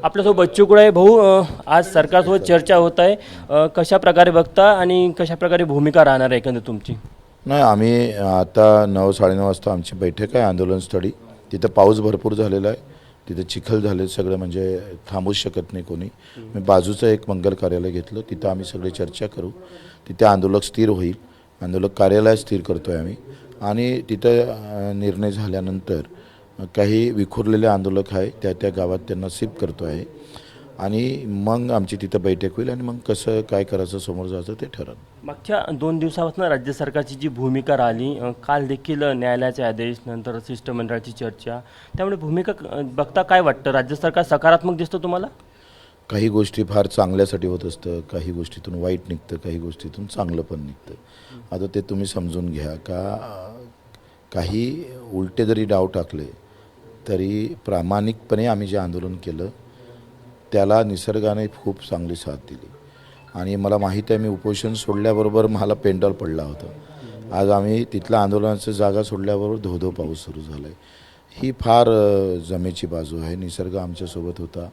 आपल्यासोबत बच्चू कडू आहे भाऊ. आज सरकारसोबत चर्चा होत आहे. कशा प्रकारे बघता आणि कशा प्रकारे भूमिका राहणार आहे एकंदर तुमची? नाही, आम्ही आता 9-9:30 वाजता आमची बैठक आहे आंदोलनस्थळी. तिथं पाऊस भरपूर झालेला आहे, तिथं चिखल झाले सगळं, म्हणजे थांबूच शकत नाही कोणी. मी बाजूचं एक मंगल कार्यालय घेतलं, तिथं आम्ही सगळे चर्चा करू. तिथे आंदोलक स्थिर होईल, आंदोलक कार्यालय स्थिर करतो आहे आम्ही. आणि तिथं निर्णय झाल्यानंतर काही विखुरलेले आंदोलक आहे त्या गावात त्यांना शिफ्ट करतो आहे. आणि मग आमची तिथं बैठक होईल आणि मग कसं काय करायचं, समोर जायचं ते ठरेल. मागच्या 2 दिवसापासून राज्य सरकारची जी भूमिका राहिली, काल देखील न्यायालयाचे आदेश, नंतर शिष्टमंडळाची चर्चा, त्यामुळे भूमिका बघता काय वाटतं? राज्य सरकार सकारात्मक दिसतं तुम्हाला? काही गोष्टी फार चांगल्यासाठी होत असतं, काही गोष्टीतून वाईट निघतं, काही गोष्टीतून चांगलं पण निघतं. आता ते तुम्ही समजून घ्या का काही उलटे जरी डाव टाकले तरी प्रामाणिकपणे आम्ही जे आंदोलन केलं त्याला निसर्गाने खूप चांगली साथ दिली. आणि मला माहीत आहे, मी उपोषण सोडल्याबरोबर मला पेंडॉल पडला होता. आज आम्ही तिथल्या आंदोलनाची जागा सोडल्याबरोबर धो-धो पाऊस सुरू झाला आहे. ही फार जमेची बाजू आहे. निसर्ग आमच्यासोबत होता,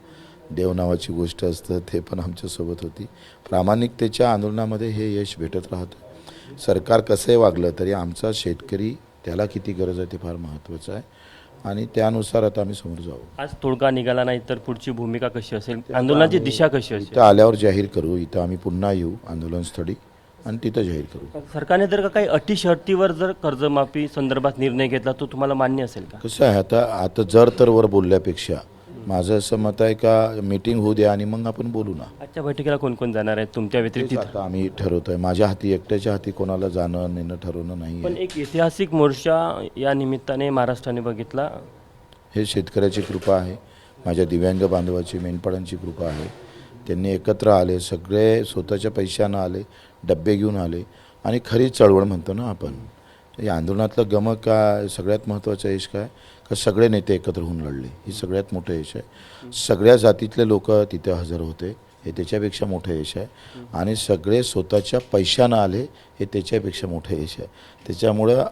देव नावाची गोष्ट असतं ते पण आमच्यासोबत होती. प्रामाणिकतेच्या आंदोलनामध्ये हे यश भेटत राहतं. सरकार कसंही वागलं तरी आमचा शेतकरी त्याला किती गरज आहे ते फार महत्त्वाचं आहे आणि त्यानुसार आता आम्ही समोर जाऊ. आज तोडगा निघाला नाही तर पुढची भूमिका कशी असेल? आंदोलनाची दिशा कशी असेल? इथं आल्यावर जाहीर करू. इथं आम्ही पुन्हा येऊ आंदोलनस्थळी आणि तिथं जाहीर करू. सरकारने जर का काही अटी शर्तीवर जर कर्जमाफी संदर्भात निर्णय घेतला तो तुम्हाला मान्य असेल का? कसं आहे, आता जर तर वर बोलल्यापेक्षा माझं असं मत आहे का मीटिंग होऊ द्या आणि मग आपण बोलू ना. आजच्या बैठकीला कोण कोण जाणार आहे तुमच्या व्यतिरिक्त? आता आम्ही ठरवतोय. माझ्या हाती, एकट्याच्या हाती कोणाला जाणं नेणं ठरवणं नाही पण आहे. एक ऐतिहासिक मोर्चा या निमित्ताने महाराष्ट्राने बघितला. हे शेतकऱ्याची कृपा आहे, माझ्या दिव्यांग बांधवाची, मेंढपाळांची कृपा आहे. त्यांनी एकत्र आले, सगळे स्वतःच्या पैशानं आले, डब्बे घेऊन आले आणि खरी चळवळ म्हणतो ना आपण. या आंदोलनातलं गमक काय, सगळ्यात महत्त्वाचं यश काय का सगळे नेते एकत्र होऊन लढले. ही सगळ्यात मोठं यश आहे. सगळ्या जातीतले लोक तिथे हजर होते, हे त्याच्यापेक्षा मोठं यश आहे. आणि सगळे स्वतःच्या पैशानं आले, हे त्याच्यापेक्षा मोठं यश आहे. त्याच्यामुळं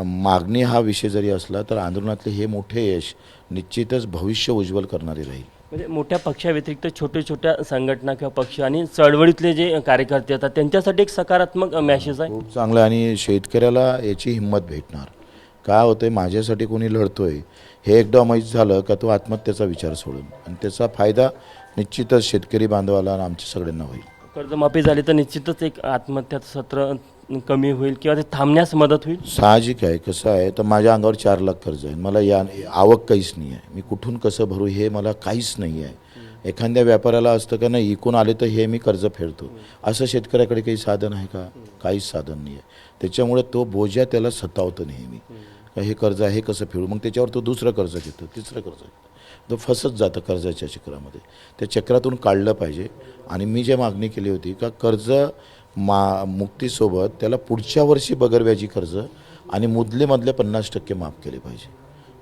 मागणी हा विषय जरी असला तर आंदोलनातले हे मोठे यश निश्चितच भविष्य उज्ज्वल करणारे राहील. म्हणजे मोठ्या पक्षाव्यतिरिक्त छोट्या छोट्या संघटना किंवा पक्ष आणि चळवळीतले जे कार्यकर्ते असतात त्यांच्यासाठी एक सकारात्मक मेसेज आहे. खूप चांगलं. आणि शेतकऱ्याला याची हिंमत भेटणार. काय होतं आहे, माझ्यासाठी कोणी लढतोय हे एकदा माहीत झालं का तो आत्महत्येचा विचार सोडून, आणि त्याचा फायदा निश्चितच शेतकरी बांधवाला आणि आमच्या सगळ्यांना होईल. कर्जमाफी झाली तर निश्चितच एक आत्महत्याचं सत्र कमी होईल किंवा ते थांबण्यास मदत होईल. साहजिक आहे. कसं आहे तर माझ्या अंगावर 4 लाख कर्ज आहे. मला या आवक काहीच नाही आहे. मी कुठून कसं भरू हे मला काहीच नाही आहे. एखाद्या व्यापाऱ्याला असतं का नाही, इकून आले तर हे मी कर्ज फेडतो, असं शेतकऱ्याकडे काही साधन आहे का? काहीच साधन नाही आहे. त्याच्यामुळे तो बोजा त्याला सतावतं नेहमी. हे कर्ज आहे, हे कसं फेडू? मग त्याच्यावर तो दुसरं कर्ज घेतो, तिसरं कर्ज घेतो, तो फसत जातं कर्जाच्या चक्रामध्ये. त्या चक्रातून काढलं पाहिजे. आणि मी जे मागणी केली होती का कर्ज मुक्तीसोबत त्याला पुढच्या वर्षी बगरव्याजी कर्ज आणि मुदलेमधले 50% माफ केले पाहिजे.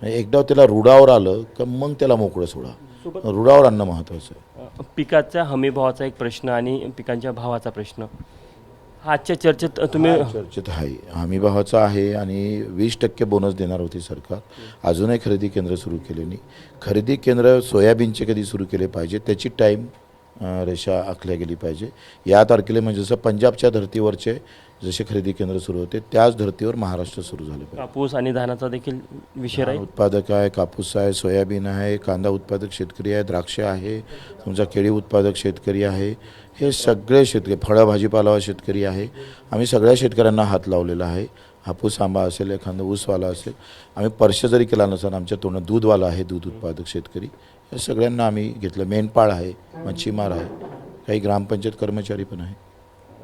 म्हणजे एकदा त्याला रुडावर आलं का मग त्याला मोकळं सोडा. रुडावर आणणं महत्त्वाचं आहे. पिकाच्या हमीभावाचा एक प्रश्न आणि पिकांच्या भावाचा प्रश्न हा आजच्या चर्चेत तुम्ही चर्चेत आहे. हमीभावाचा आहे आणि 20% बोनस देणार होती सरकार. अजूनही खरेदी केंद्र सुरू केले नाही. खरेदी केंद्र सोयाबीनचे कधी सुरू केले पाहिजे त्याची टाईम रेषा आखल्या गेली पाहिजे. या तारखेला म्हणजे जसं पंजाबच्या धर्तीवरचे जसे खरेदी केंद्र सुरू होते त्याच धर्तीवर महाराष्ट्र सुरू झाले पाहिजे. कापूस आणि धानाचा देखील विषय आहे. उत्पादक आहे, कापूस आहे, सोयाबीन आहे, कांदा उत्पादक शेतकरी आहे, द्राक्ष आहे, तुमचा केळी उत्पादक शेतकरी आहे. हे सगळे शेतकरी, फळं भाजीपाला शेतकरी आहे. आम्ही सगळ्या शेतकऱ्यांना हात लावलेला आहे. हापूस आंबा असेल, एखादा ऊसवाला असेल, आम्ही पर्श जरी केला नसेल, आमच्या तोंडात दूधवाला आहे, दूध उत्पादक शेतकरी, या सगळ्यांना आम्ही घेतलं. मेंढपाळ आहे, मच्छीमार आहे, काही ग्रामपंचायत कर्मचारी पण आहे.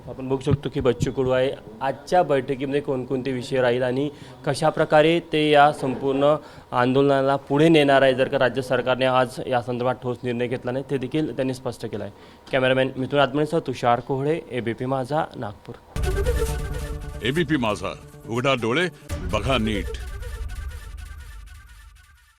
आपण बघू शकतो की बच्चू कडू आहे. आजच्या बैठकीमध्ये कोणकोणते विषय राहील आणि कशाप्रकारे ते या संपूर्ण आंदोलनाला पुढे नेणार आहे जर का राज्य सरकारने आज या संदर्भात ठोस निर्णय घेतला नाही ते देखील त्यांनी स्पष्ट केलं आहे. कॅमेरामॅन मिथुन आदमणेसह तुषार कोहळे, एबीपी माझा, नागपूर. एबीपी माझा, उघडा डोळे बघा नीट.